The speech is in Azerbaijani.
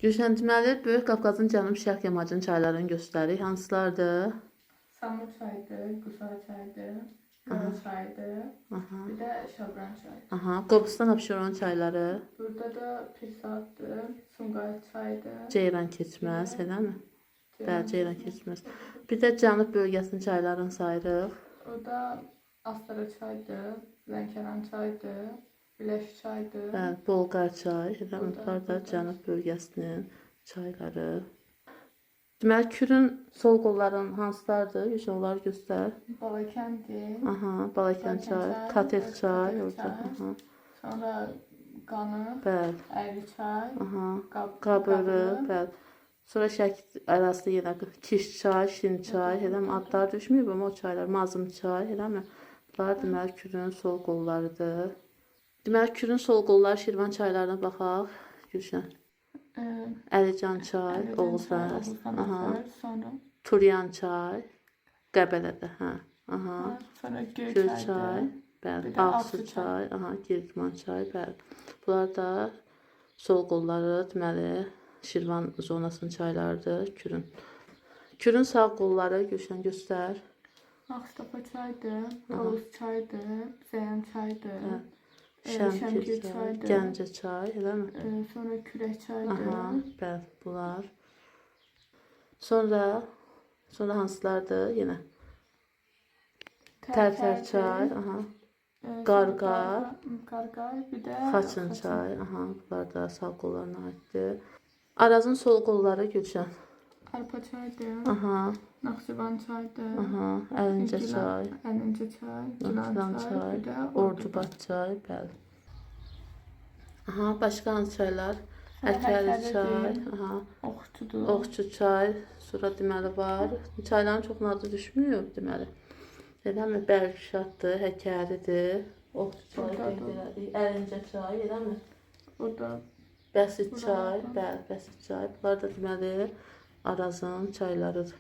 Gülşən, deməli, Böyük Qafqazın cənub-şərq yamacının çaylarını göstərir. Hansılardır? Samur çaydır, Qusar çaydır, Qara çaydır, bir də Şabran çayı. Aha, Qobustan Abşeron çayları. Burada da Pirsatdır, Sumqayıt çaydır. Ceyran keçməz, eləmi? Bəli, Ceyran keçməz. Bir də cənub bölgəsinin çaylarını sayırıq. Orada Astara çaydır, Lənkəran çaydır, Biləş çaydır. Bəli, Bolqar çay, eləmi? Bunlar da cənub bölgəsinin çayları. Deməli, Kürün sol qollarının hansılardır? Gülşən, onları göstər. Balakəndir. Aha, Balakən çay, Katel çay orada. Aha. Sonra Qanı, Bəli. Əyri çay, Aha. Qabırı. Bəli. Sonra Şəki arasında yenə Kiş çay, Şin çay, eləmi? Adlar düşməyib amma o çaylar, Mazım çay, eləmi? Bunlar deməli Kürün sol qollarıdır. Deməli, Kürün sol qolları Şirvan çaylarına baxaq. Gülşən. Əlican çay, Oğuzlar, aha. Sonra Turyan çay, Qəbələdə, hə. Aha. sonra Göy Göl çaydır. çay, bəli, Bir də Ağsu Ağsu çay, aha, Girdman çay, bəli. Bunlar da sol qolları, deməli, Şirvan zonasının çaylarıdır, Kürün. Kürün sağ qolları Gülşən göstər. Ağstapa çaydır, Tovuz çaydır, Zəyən çaydır. Şəmkir çay, Gəncə çay, eləmi? Sonra Kürək çaydır. Aha, bəli, bunlar. Sonra hansılardır yenə? Tərtər çay, aha. Qarqar, bir də Xaçın çay, aha, bunlar da sağ qollarına aiddir. Arazın sol qolları Gülşən. Arpa çaydır, Aha, Naxçıvan çaydır. aha, Əlincə çay, Əlincə çay, Gilan çay, bir də Ordubad çay, bəli. Aha, başqa hansı çaylar? Əkəri çay, aha, Oxçudur. Oxçu çay, sonra deməli var. Çayların çoxunun adı düşmüyor deməli. Eləmi? Bərgişaddır, Həkəridir, Oxçu çay, Əlincə çay, eləmi? Burada Bəsit çay, bəli, Bəsit çay. Bunlar da deməli Arazın çaylarıdır.